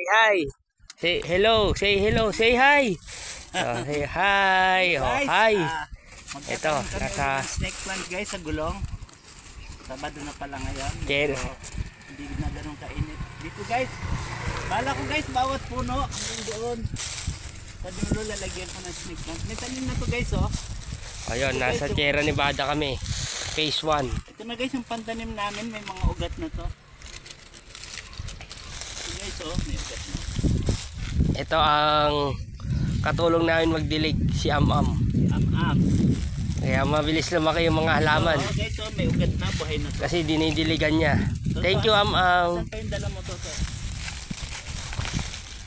hi. Say hello, say hello, say hi. Say hi. Oh, hi. Ito, nasa snake plant guys sa gulong. Sabado na pala ngayon. So, hindi na ganun kainit. Dito guys. Bala ko guys, bawat puno hanggang doon. Sa dulo lalagyan ko ng snake plant. May tanim na to guys oh. Ayun, nasa Sierra Nevada kami. Phase 1. Ito na guys yung pantanim namin, may mga ugat na to. Ito guys oh, may ugat na. Ito ang katulong namin magdilig, si Am-Am. Am-Am. Kaya mabilis lumaki yung mga halaman. Oh, guys oh, may ugat na, buhay na to. Kasi dinidiligan niya. Thank you Am-Am. Saan pa yung dala mo to?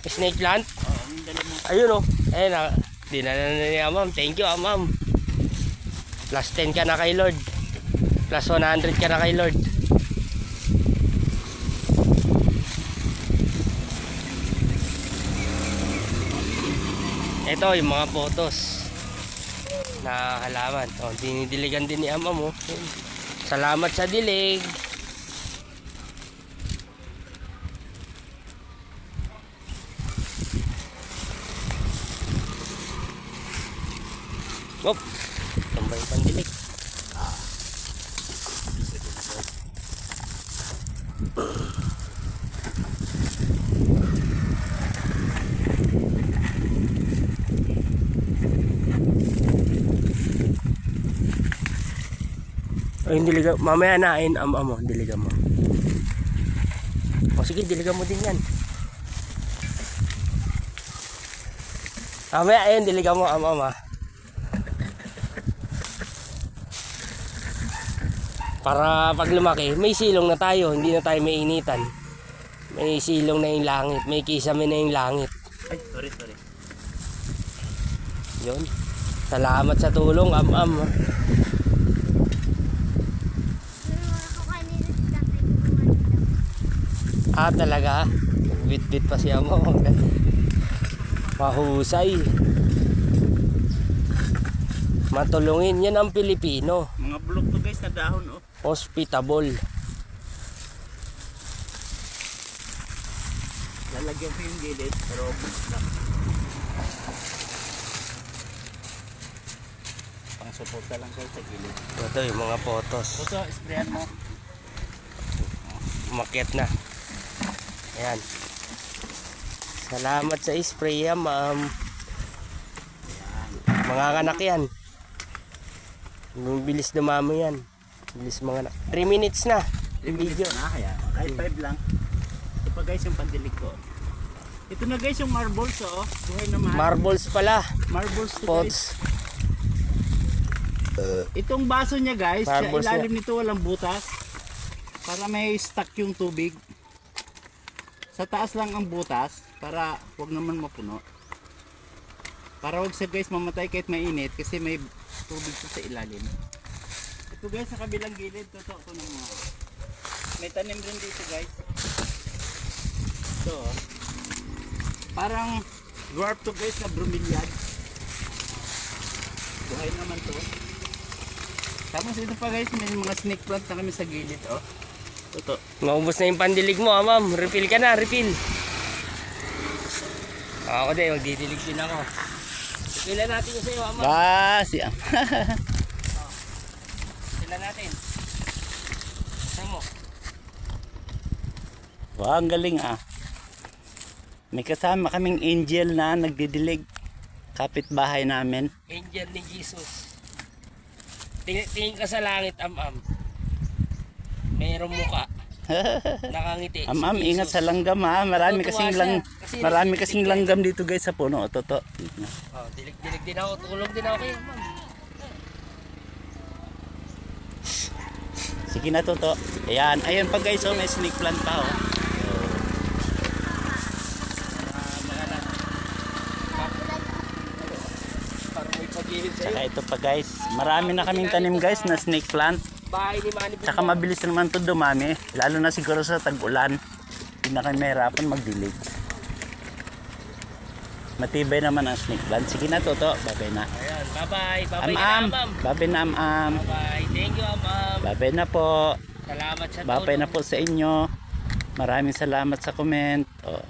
Snake plant? Oo, yung dala mo. Ayun oh. Ayun, dinala na ni Am-Am. Thank you Am-Am. Plus 10 ka na kay Lord. Plus 100 ka na kay Lord. Ito yung mga photos na halaman. Oh, dinidiligan din ni Am-Am oh. Salamat sa dilig. Op, tambay pandilig. Ay, diligan. Mamaya nain Am-Am mo, diligan mo. O sige, diligan mo din yan. Mamaya ayun, diligan mo Am-Am ha. Para pag lumaki, may silong na tayo, hindi na tayo mainitan. May silong na yung langit, may kisame na yung langit. Ay, sorry. Yun. Salamat sa tulong, Am-Am. Ah, talaga? Bit-bit pa siya mo. Mahusay. Matulungin. Yan ang Pilipino. Mga bulok to guys na dahon oh. Hospitable. Lalagyan ko yung gilid pero lang. Pang suporta lang kayo sa gilid. Ito yung mga photos. Puso, sprayan mo. Umakyat na. Ayan. Salamat sa spray Am-Am. Mga kanak yan. Bilis dumami yan. Bilis mga anak. 3 minutes na yung video. Kaya kahit 5 lang. Ito pa guys yung pandilig ko. Ito na guys yung marbles oh. Buhay naman. Marbles pala. Marbles to Pots. guys. Itong baso niya guys, sa Marbles ilalim nito walang butas. Para may stock yung tubig. Sa taas lang ang butas para wag naman mapuno. Para wag siya guys mamatay kahit mainit kasi may tubig sa ilalim. Ito guys sa kabilang gilid, totoo ko ng mga. May tanim rin dito guys. Ito oh. Parang dwarf to guys na bromeliad. Buhay naman to. Tapos ito pa guys, may mga snake plant na kami sa gilid oh. Ito. Maubos na yung pandilig mo Am-Am. Refill ka na, refill. Ako din, magdidilig din ako. Refill natin yung sa'yo Am-Am. Siya. Refill natin. Saan mo? Wow, ang galing ah. May kasama kaming angel na nagdidilig. Kapitbahay namin. Angel ni Jesus. Tingin ka sa langit Am-Am. Mayroong muka. Nakangiti. Am-Am, ingat sa langgam ha. Marami kasing langgam dito guys sa puno. Toto. Oh, dilig-dilig din ako. Tulong din ako kayo Am-Am. Sige na Toto. Ayan. Ayan pa guys oh. May snake plant pa oh. Tsaka ito pa guys. Marami na kaming tanim guys na snake plant. Bahay ni Manny. Tsaka mabilis naman ito dumami. Lalo na siguro sa tag-ulan. Hindi na kayo mahirapan magdilig. Matibay naman ang snake plant. Sige na Toto. Babay na. Ayan. Bye-bye. Bye-bye Am-Am. na Am-Am. Babay na Am-Am. Bye-bye. Thank you Am-Am. Babay na po. Salamat sa tulong. Babay na po sa inyo. Maraming salamat sa comment. Oh.